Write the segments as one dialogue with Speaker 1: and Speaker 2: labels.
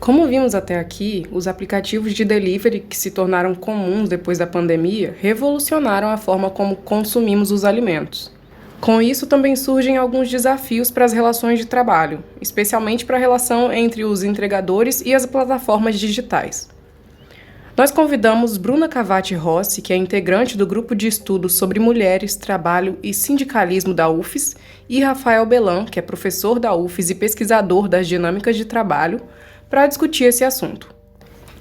Speaker 1: Como vimos até aqui, os aplicativos de delivery que se tornaram comuns depois da pandemia revolucionaram a forma como consumimos os alimentos. Com isso, também surgem alguns desafios para as relações de trabalho, especialmente para a relação entre os entregadores e as plataformas digitais. Nós convidamos Bruna Cavati Rossi, que é integrante do grupo de estudos sobre mulheres, trabalho e sindicalismo da UFES, e Rafael Belan, que é professor da UFES e pesquisador das dinâmicas de trabalho, para discutir esse assunto.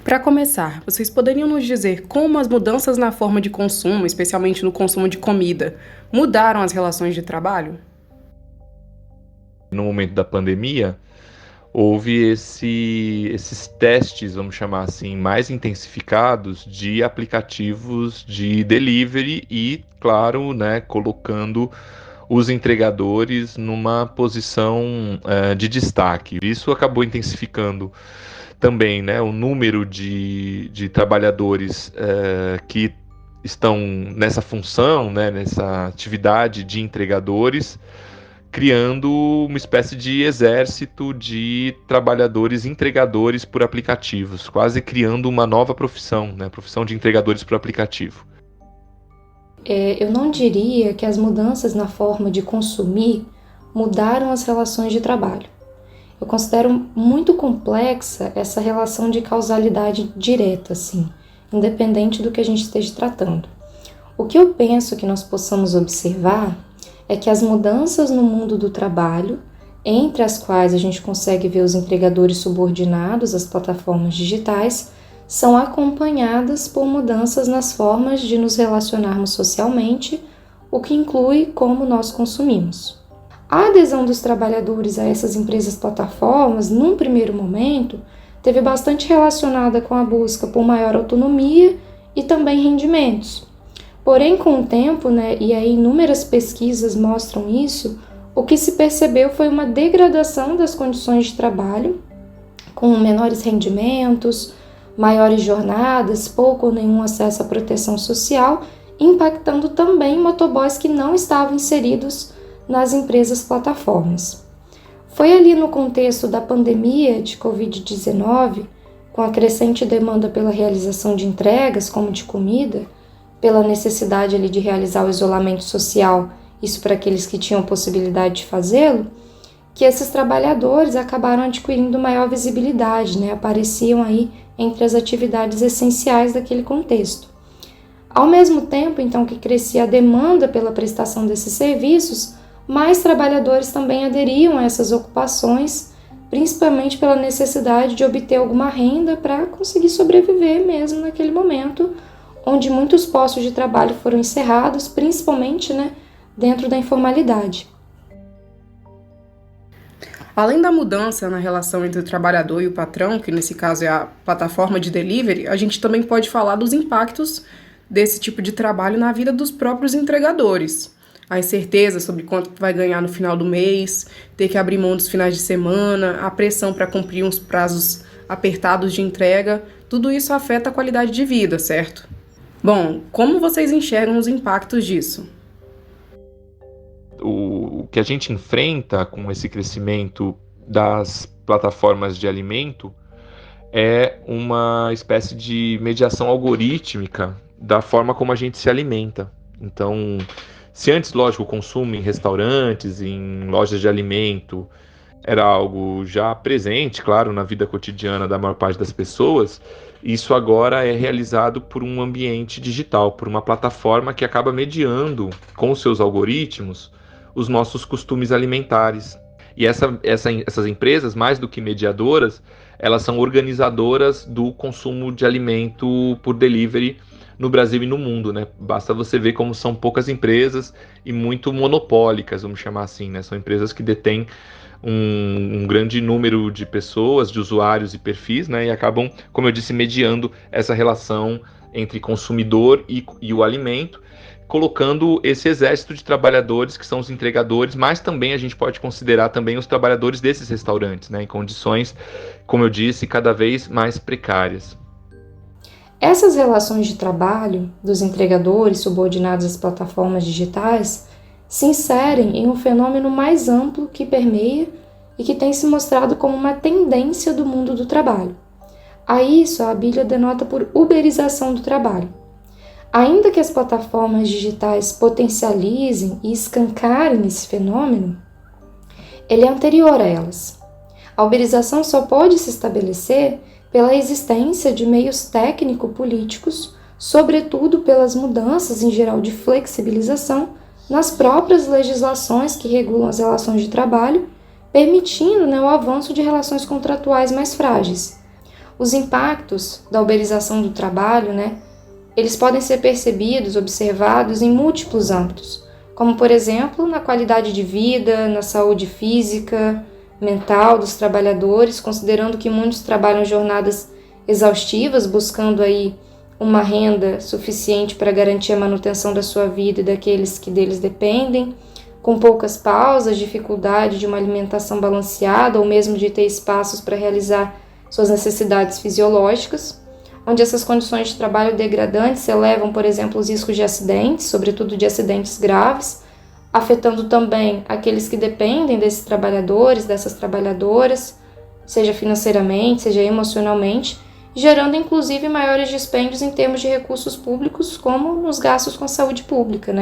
Speaker 1: Para começar, vocês poderiam nos dizer como as mudanças na forma de consumo, especialmente no consumo de comida, mudaram as relações de trabalho?
Speaker 2: No momento da pandemia, houve esses testes, vamos chamar assim, mais intensificados de aplicativos de delivery e, claro, né, colocando os entregadores numa posição de destaque. Isso acabou intensificando também, né, o número de trabalhadores que estão nessa função, né, nessa atividade de entregadores, criando uma espécie de exército de trabalhadores entregadores por aplicativos, quase criando uma nova profissão, né, profissão de entregadores por aplicativo.
Speaker 3: Eu não diria que as mudanças na forma de consumir mudaram as relações de trabalho. Eu considero muito complexa essa relação de causalidade direta, assim, independente do que a gente esteja tratando. O que eu penso que nós possamos observar é que as mudanças no mundo do trabalho, entre as quais a gente consegue ver os entregadores subordinados às plataformas digitais, são acompanhadas por mudanças nas formas de nos relacionarmos socialmente, o que inclui como nós consumimos. A adesão dos trabalhadores a essas empresas plataformas, num primeiro momento, teve bastante relacionada com a busca por maior autonomia e também rendimentos. Porém, com o tempo, e aí inúmeras pesquisas mostram isso, o que se percebeu foi uma degradação das condições de trabalho, com menores rendimentos, maiores jornadas, pouco ou nenhum acesso à proteção social, impactando também motoboys que não estavam inseridos nas empresas plataformas. Foi ali no contexto da pandemia de Covid-19, com a crescente demanda pela realização de entregas, como de comida, pela necessidade ali de realizar o isolamento social, isso para aqueles que tinham possibilidade de fazê-lo, que esses trabalhadores acabaram adquirindo maior visibilidade, apareciam aí entre as atividades essenciais daquele contexto. Ao mesmo tempo, então, que crescia a demanda pela prestação desses serviços, mais trabalhadores também aderiam a essas ocupações, principalmente pela necessidade de obter alguma renda para conseguir sobreviver mesmo naquele momento, onde muitos postos de trabalho foram encerrados, principalmente dentro da informalidade.
Speaker 1: Além da mudança na relação entre o trabalhador e o patrão, que nesse caso é a plataforma de delivery, a gente também pode falar dos impactos desse tipo de trabalho na vida dos próprios entregadores. A incerteza sobre quanto vai ganhar no final do mês, ter que abrir mão dos finais de semana, a pressão para cumprir uns prazos apertados de entrega, tudo isso afeta a qualidade de vida, certo? Bom, como vocês enxergam os impactos disso?
Speaker 2: O que a gente enfrenta com esse crescimento das plataformas de alimento é uma espécie de mediação algorítmica da forma como a gente se alimenta. Então, se antes, lógico, o consumo em restaurantes, em lojas de alimento, era algo já presente, claro, na vida cotidiana da maior parte das pessoas, isso agora é realizado por um ambiente digital, por uma plataforma que acaba mediando com os seus algoritmos os nossos costumes alimentares. E essas empresas, mais do que mediadoras, elas são organizadoras do consumo de alimento por delivery no Brasil e no mundo, né? Basta você ver como são poucas empresas e muito monopólicas, vamos chamar assim, né? São empresas que detêm um grande número de pessoas, de usuários e perfis, né? E acabam, como eu disse, mediando essa relação entre consumidor e o alimento, colocando esse exército de trabalhadores que são os entregadores, mas também a gente pode considerar também os trabalhadores desses restaurantes, né, em condições, como eu disse, cada vez mais precárias.
Speaker 3: Essas relações de trabalho dos entregadores subordinados às plataformas digitais se inserem em um fenômeno mais amplo que permeia e que tem se mostrado como uma tendência do mundo do trabalho. A isso a Bíblia denota por uberização do trabalho. Ainda que as plataformas digitais potencializem e escancarem esse fenômeno, ele é anterior a elas. A uberização só pode se estabelecer pela existência de meios técnico-políticos, sobretudo pelas mudanças em geral de flexibilização nas próprias legislações que regulam as relações de trabalho, permitindo o avanço de relações contratuais mais frágeis. Os impactos da uberização do trabalho, eles podem ser percebidos, observados em múltiplos âmbitos, como, por exemplo, na qualidade de vida, na saúde física, mental dos trabalhadores, considerando que muitos trabalham jornadas exaustivas, buscando aí uma renda suficiente para garantir a manutenção da sua vida e daqueles que deles dependem, com poucas pausas, dificuldade de uma alimentação balanceada ou mesmo de ter espaços para realizar suas necessidades fisiológicas, onde essas condições de trabalho degradantes elevam, por exemplo, os riscos de acidentes, sobretudo de acidentes graves, afetando também aqueles que dependem desses trabalhadores, dessas trabalhadoras, seja financeiramente, seja emocionalmente, gerando inclusive maiores dispêndios em termos de recursos públicos, como nos gastos com a saúde pública,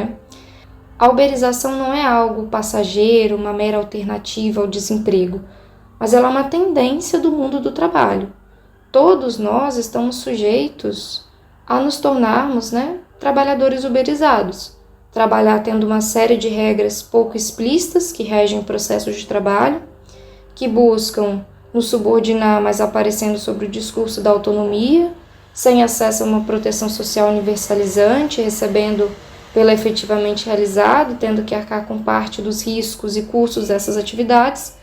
Speaker 3: A uberização não é algo passageiro, uma mera alternativa ao desemprego, mas ela é uma tendência do mundo do trabalho. Todos nós estamos sujeitos a nos tornarmos, trabalhadores uberizados. Trabalhar tendo uma série de regras pouco explícitas que regem processos de trabalho, que buscam nos subordinar, mas aparecendo sobre o discurso da autonomia, sem acesso a uma proteção social universalizante, recebendo pelo efetivamente realizado, tendo que arcar com parte dos riscos e custos dessas atividades,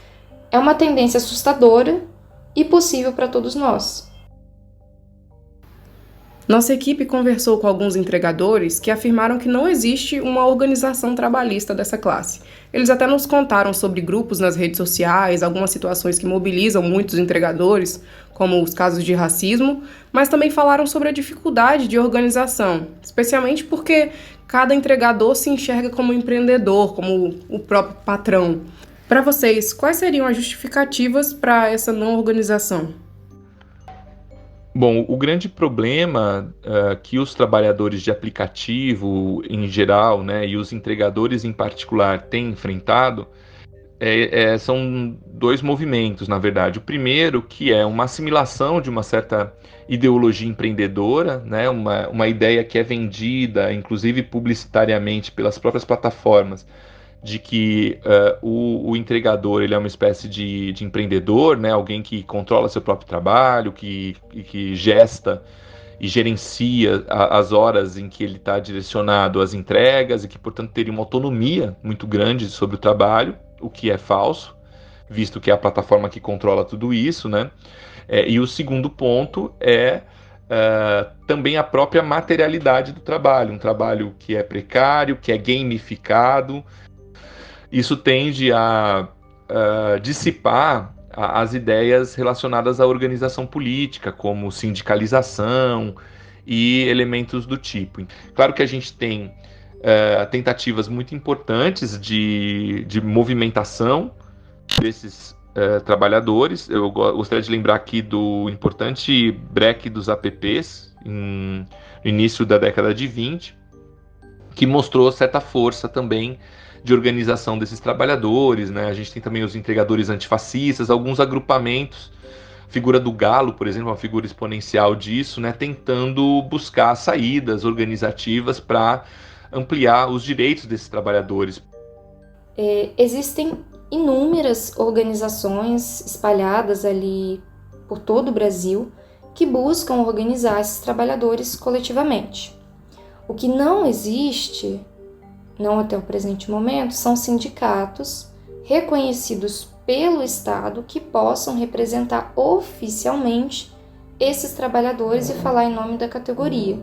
Speaker 3: é uma tendência assustadora e possível para todos nós.
Speaker 1: Nossa equipe conversou com alguns entregadores que afirmaram que não existe uma organização trabalhista dessa classe. Eles até nos contaram sobre grupos nas redes sociais, algumas situações que mobilizam muitos entregadores, como os casos de racismo, mas também falaram sobre a dificuldade de organização, especialmente porque cada entregador se enxerga como empreendedor, como o próprio patrão. Para vocês, quais seriam as justificativas para essa não organização?
Speaker 2: Bom, o grande problema que os trabalhadores de aplicativo em geral, e os entregadores em particular têm enfrentado são dois movimentos, na verdade. O primeiro, que é uma assimilação de uma certa ideologia empreendedora, uma ideia que é vendida, inclusive publicitariamente, pelas próprias plataformas, de que o entregador ele é uma espécie de empreendedor, alguém que controla seu próprio trabalho, que gesta e gerencia as horas em que ele está direcionado às entregas e que, portanto, teria uma autonomia muito grande sobre o trabalho, o que é falso, visto que é a plataforma que controla tudo isso, E o segundo ponto é também a própria materialidade do trabalho, um trabalho que é precário, que é gamificado. Isso tende a dissipar as ideias relacionadas à organização política, como sindicalização e elementos do tipo. Claro que a gente tem tentativas muito importantes de movimentação desses trabalhadores. Eu gostaria de lembrar aqui do importante break dos apps no início da década de 20, que mostrou certa força também de organização desses trabalhadores, A gente tem também os entregadores antifascistas, alguns agrupamentos, a figura do Galo, por exemplo, uma figura exponencial disso, tentando buscar saídas organizativas para ampliar os direitos desses trabalhadores.
Speaker 3: Existem inúmeras organizações espalhadas ali por todo o Brasil que buscam organizar esses trabalhadores coletivamente. O que não existe, não até o presente momento, são sindicatos reconhecidos pelo Estado que possam representar oficialmente esses trabalhadores e falar em nome da categoria.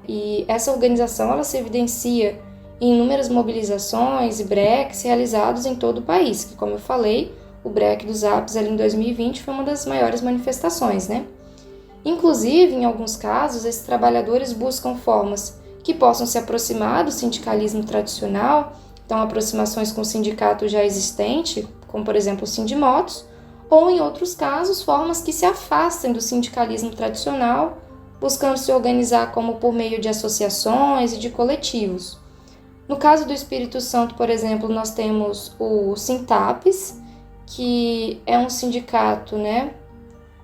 Speaker 3: E essa organização ela se evidencia em inúmeras mobilizações e breaks realizados em todo o país, que, como eu falei, o break dos apps ali em 2020 foi uma das maiores manifestações, Inclusive, em alguns casos, esses trabalhadores buscam formas que possam se aproximar do sindicalismo tradicional, então aproximações com o sindicato já existente, como por exemplo o sindimotos, ou em outros casos, formas que se afastem do sindicalismo tradicional, buscando se organizar como por meio de associações e de coletivos. No caso do Espírito Santo, por exemplo, nós temos o Sintapes, que é um sindicato,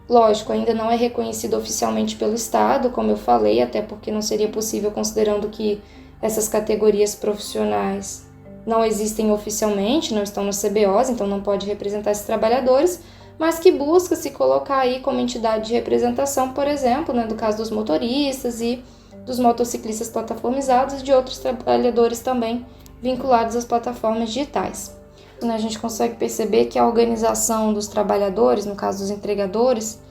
Speaker 3: lógico, ainda não é reconhecido oficialmente pelo Estado, como eu falei, até porque não seria possível considerando que essas categorias profissionais não existem oficialmente, não estão no CBOs, então não pode representar esses trabalhadores, mas que busca se colocar aí como entidade de representação, por exemplo, do caso dos motoristas e dos motociclistas plataformizados e de outros trabalhadores também vinculados às plataformas digitais. A gente consegue perceber que a organização dos trabalhadores, no caso dos entregadores,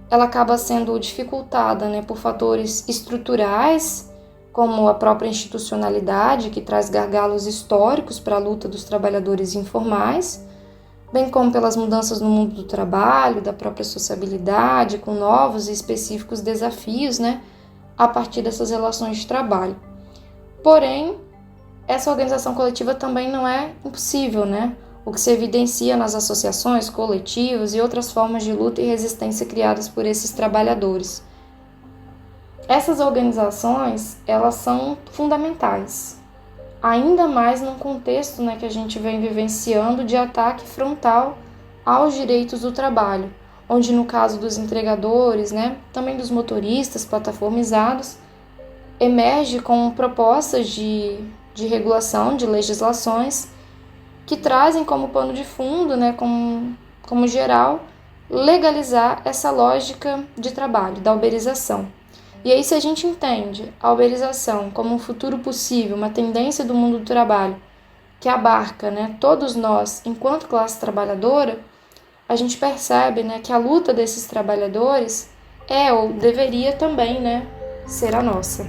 Speaker 3: ela acaba sendo dificultada por fatores estruturais, como a própria institucionalidade, que traz gargalos históricos para a luta dos trabalhadores informais, bem como pelas mudanças no mundo do trabalho, da própria sociabilidade, com novos e específicos desafios, a partir dessas relações de trabalho. Porém, essa organização coletiva também não é impossível, O que se evidencia nas associações, coletivos e outras formas de luta e resistência criadas por esses trabalhadores. Essas organizações, elas são fundamentais, ainda mais num contexto que a gente vem vivenciando de ataque frontal aos direitos do trabalho, onde no caso dos entregadores, também dos motoristas plataformizados, emerge com propostas de regulação, de legislações, que trazem como pano de fundo, como geral, legalizar essa lógica de trabalho, da uberização. E aí, se a gente entende a uberização como um futuro possível, uma tendência do mundo do trabalho, que abarca todos nós enquanto classe trabalhadora, a gente percebe que a luta desses trabalhadores é ou deveria também ser a nossa.